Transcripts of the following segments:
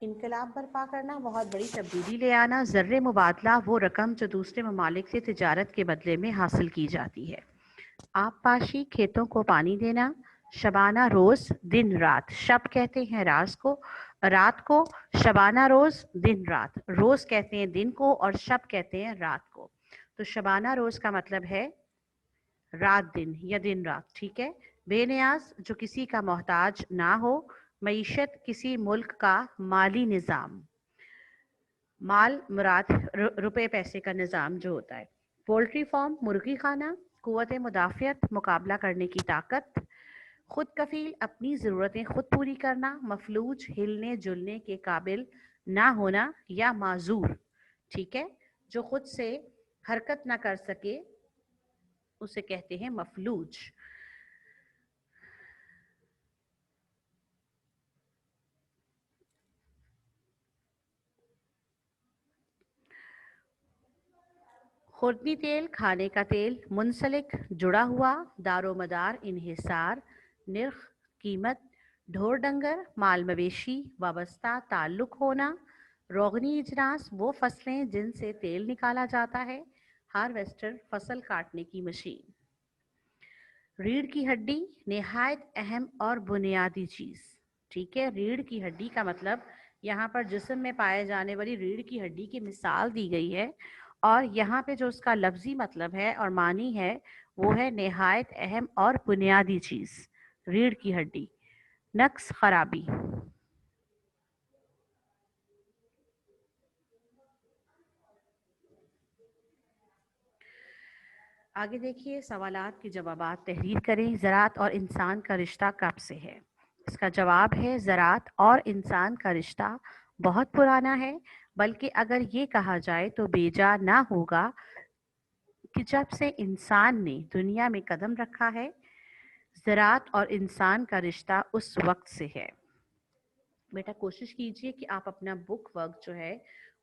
انقلاب برپا کرنا، بہت بڑی تبدیلی لے آنا، زر مبادلہ وہ رقم جو دوسرے ممالک سے تجارت کے بدلے میں حاصل کی جاتی ہے۔ آب پاشی، کھیتوں کو پانی دینا، شبانہ روز، دن رات، شب کہتے ہیں رات کو، شبانہ روز، دن رات، روز کہتے ہیں دن کو اور شب کہتے ہیں رات کو۔ تو شبانہ روز کا مطلب ہے رات دن یا دن رات، ٹھیک ہے۔ بے نیاز، جو کسی کا محتاج نہ ہو، معیشت، کسی ملک کا مالی نظام، مال مراد روپے پیسے کا نظام جو ہوتا ہے۔ پولٹری فارم، مرغی خانہ، قوت مدافعت، مقابلہ کرنے کی طاقت۔ خود کفیل، اپنی ضرورتیں خود پوری کرنا، مفلوج، ہلنے جلنے کے قابل نہ ہونا یا معذور، ٹھیک ہے، جو خود سے حرکت نہ کر سکے اسے کہتے ہیں مفلوج۔ خوردنی تیل، کھانے کا تیل، منسلک، جڑا ہوا، دار و مدار، انحصار، نرخ، قیمت، ڈھور ڈنگر، مال مویشی، وابستہ، تعلق ہونا۔ روغنی اجناس، وہ فصلیں جن سے تیل نکالا جاتا ہے۔ ہارویسٹر، فصل کاٹنے کی مشین۔ ریڑھ کی ہڈی، نہایت اہم اور بنیادی چیز، ٹھیک ہے۔ ریڑھ کی ہڈی کا مطلب یہاں پر جسم میں پائے جانے والی ریڑھ کی ہڈی کی مثال دی گئی ہے، اور یہاں پہ جو اس کا لفظی مطلب ہے اور معنی ہے وہ ہے نہایت اہم اور بنیادی چیز، ریڑھ کی ہڈی۔ نقص، خرابی۔ آگے دیکھیے، سوالات کے جوابات تحریر کریں۔ زراعت اور انسان کا رشتہ کب سے ہے؟ اس کا جواب ہے زراعت اور انسان کا رشتہ بہت پرانا ہے، بلکہ اگر یہ کہا جائے تو بیجا نہ ہوگا کہ جب سے انسان نے دنیا میں قدم رکھا ہے، زراعت اور انسان کا رشتہ اس وقت سے ہے۔ بیٹا کوشش کیجئے کہ آپ اپنا بک ورک جو ہے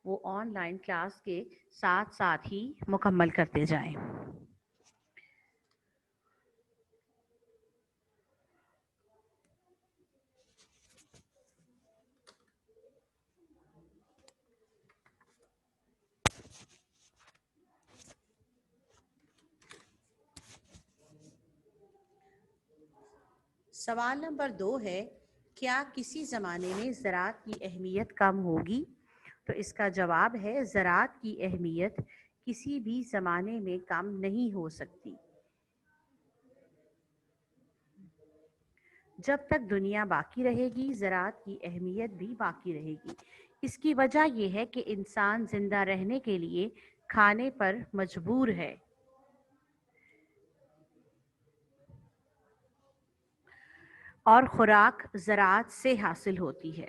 وہ آن لائن کلاس کے ساتھ ساتھ ہی مکمل کرتے جائیں۔ سوال نمبر 2 ہے، کیا کسی زمانے میں زراعت کی اہمیت کم ہوگی؟ تو اس کا جواب ہے زراعت کی اہمیت کسی بھی زمانے میں کم نہیں ہو سکتی۔ جب تک دنیا باقی رہے گی، زراعت کی اہمیت بھی باقی رہے گی۔ اس کی وجہ یہ ہے کہ انسان زندہ رہنے کے لیے کھانے پر مجبور ہے، اور خوراک زراعت سے حاصل ہوتی ہے۔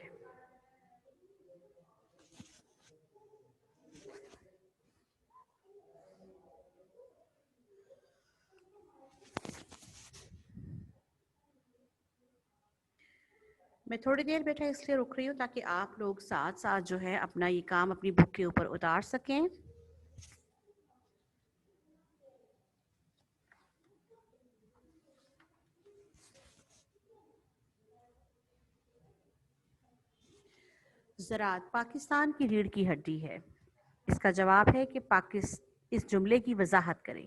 میں تھوڑی دیر بیٹا اس لیے رک رہی ہوں تاکہ آپ لوگ ساتھ ساتھ جو ہے اپنا یہ کام اپنی بک کے اوپر اتار سکیں۔ زراعت پاکستان کی ریڑھ کی ہڈی ہے۔ اس کا جواب ہے کہ اس جملے کی وضاحت کریں۔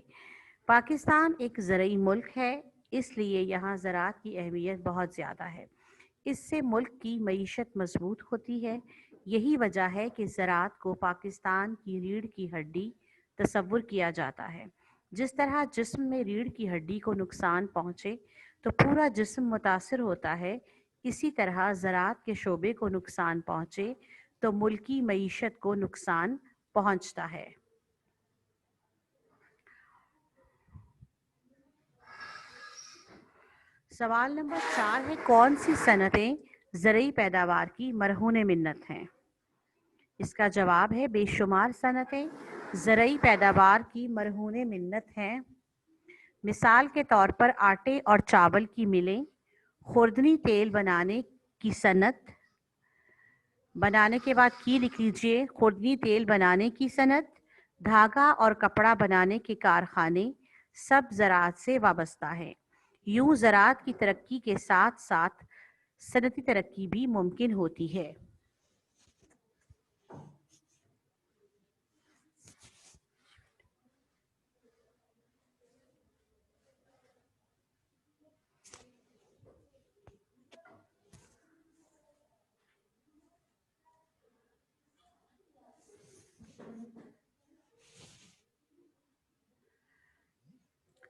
پاکستان ایک زرعی ملک ہے، اس لیے یہاں زراعت کی اہمیت بہت زیادہ ہے۔ اس سے ملک کی معیشت مضبوط ہوتی ہے۔ یہی وجہ ہے کہ زراعت کو پاکستان کی ریڑھ کی ہڈی تصور کیا جاتا ہے۔ جس طرح جسم میں ریڑھ کی ہڈی کو نقصان پہنچے تو پورا جسم متاثر ہوتا ہے، اسی طرح زراعت کے شعبے کو نقصان پہنچے تو ملکی معیشت کو نقصان پہنچتا ہے۔ سوال نمبر 4 ہے، کون سی صنعتیں زرعی پیداوار کی مرہون منت ہیں؟ اس کا جواب ہے بے شمار صنعتیں زرعی پیداوار کی مرہون منت ہیں۔ مثال کے طور پر آٹے اور چاول کی ملیں، خوردنی تیل بنانے کی صنعت، بنانے کے بعد کی لکھ لیجئے، خوردنی تیل بنانے کی صنعت، دھاگا اور کپڑا بنانے کے کارخانے، سب زراعت سے وابستہ ہیں۔ یوں زراعت کی ترقی کے ساتھ ساتھ صنعتی ترقی بھی ممکن ہوتی ہے۔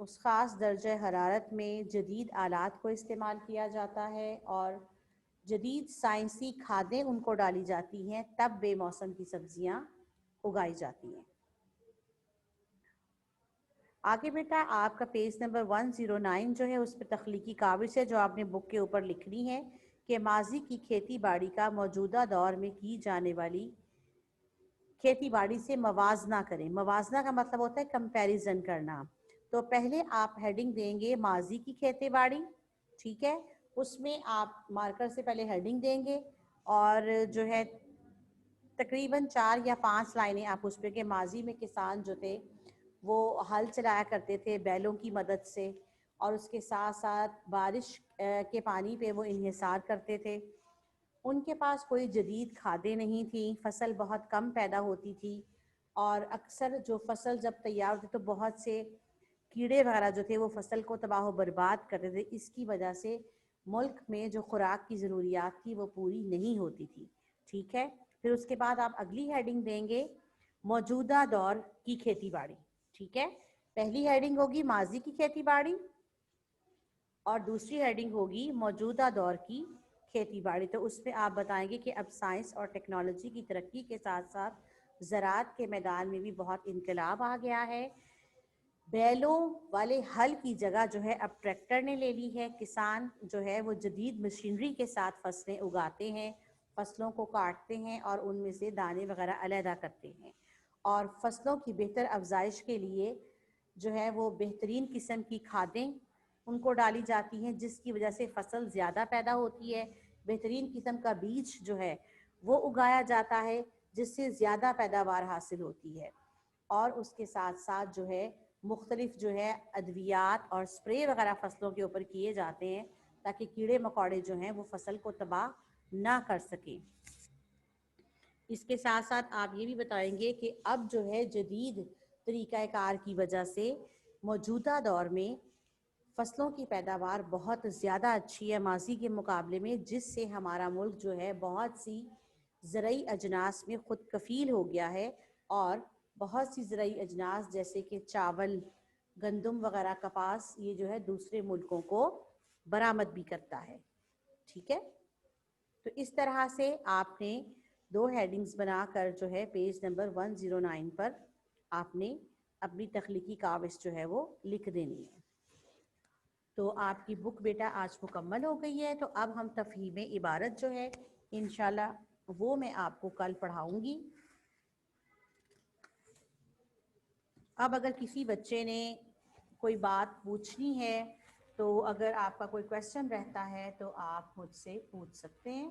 اس خاص درجہ حرارت میں جدید آلات کو استعمال کیا جاتا ہے اور جدید سائنسی کھادیں ان کو ڈالی جاتی ہیں، تب بے موسم کی سبزیاں اگائی جاتی ہیں۔ آگے بیٹا آپ کا پیج نمبر 109 جو ہے اس پہ تخلیقی کاوش ہے جو آپ نے بک کے اوپر لکھنی ہے کہ ماضی کی کھیتی باڑی کا موجودہ دور میں کی جانے والی کھیتی باڑی سے موازنہ کریں۔ موازنہ کا مطلب ہوتا ہے کمپیریزن کرنا۔ تو پہلے آپ ہیڈنگ دیں گے ماضی کی کھیتی باڑی، ٹھیک ہے، اس میں آپ مارکر سے پہلے ہیڈنگ دیں گے اور جو ہے تقریباً 4 یا 5 لائنیں آپ اس پہ کہ ماضی میں کسان جو تھے وہ ہل چلایا کرتے تھے بیلوں کی مدد سے، اور اس کے ساتھ ساتھ بارش کے پانی پہ وہ انحصار کرتے تھے۔ ان کے پاس کوئی جدید کھادیں نہیں تھیں، فصل بہت کم پیدا ہوتی تھی، اور اکثر جو فصل جب تیار ہوتی تو بہت سے کیڑے وغیرہ جو تھے وہ فصل کو تباہ و برباد کرتے تھے۔ اس کی وجہ سے ملک میں جو خوراک کی ضروریات تھی وہ پوری نہیں ہوتی تھی، ٹھیک ہے۔ پھر اس کے بعد آپ اگلی ہیڈنگ دیں گے موجودہ دور کی کھیتی باڑی، ٹھیک ہے۔ پہلی ہیڈنگ ہوگی ماضی کی کھیتی باڑی اور دوسری ہیڈنگ ہوگی موجودہ دور کی کھیتی باڑی۔ تو اس میں آپ بتائیں گے کہ اب سائنس اور ٹیکنالوجی کی ترقی کے ساتھ ساتھ زراعت کے میدان میں بھی بہت انقلاب آ گیا ہے۔ بیلوں والے ہل کی جگہ جو ہے اب ٹریکٹر نے لے لی ہے۔ کسان جو ہے وہ جدید مشینری کے ساتھ فصلیں اگاتے ہیں، فصلوں کو کاٹتے ہیں اور ان میں سے دانے وغیرہ علیحدہ کرتے ہیں، اور فصلوں کی بہتر افزائش کے لیے جو ہے وہ بہترین قسم کی کھادیں ان کو ڈالی جاتی ہیں، جس کی وجہ سے فصل زیادہ پیدا ہوتی ہے۔ بہترین قسم کا بیج جو ہے وہ اگایا جاتا ہے جس سے زیادہ پیداوار حاصل ہوتی ہے، اور اس کے ساتھ ساتھ جو ہے مختلف جو ہے ادویات اور سپرے وغیرہ فصلوں کے اوپر کیے جاتے ہیں تاکہ کیڑے مکوڑے جو ہیں وہ فصل کو تباہ نہ کر سکیں۔ اس کے ساتھ ساتھ آپ یہ بھی بتائیں گے کہ اب جو ہے جدید طریقہ کار کی وجہ سے موجودہ دور میں فصلوں کی پیداوار بہت زیادہ اچھی ہے ماضی کے مقابلے میں، جس سے ہمارا ملک جو ہے بہت سی زرعی اجناس میں خود کفیل ہو گیا ہے، اور بہت سی زرعی اجناس جیسے کہ چاول، گندم وغیرہ، کپاس، یہ جو ہے دوسرے ملکوں کو برآمد بھی کرتا ہے، ٹھیک ہے۔ تو اس طرح سے آپ نے 2 ہیڈنگز بنا کر جو ہے پیج نمبر 109 پر آپ نے اپنی تخلیقی کاوش جو ہے وہ لکھ دینی ہے۔ تو آپ کی بک بیٹا آج مکمل ہو گئی ہے۔ تو اب ہم تفہیم عبارت جو ہے انشاءاللہ وہ میں آپ کو کل پڑھاؤں گی۔ اب اگر کسی بچے نے کوئی بات پوچھنی ہے تو اگر آپ کا کوئی کویسچن رہتا ہے تو آپ مجھ سے پوچھ سکتے ہیں۔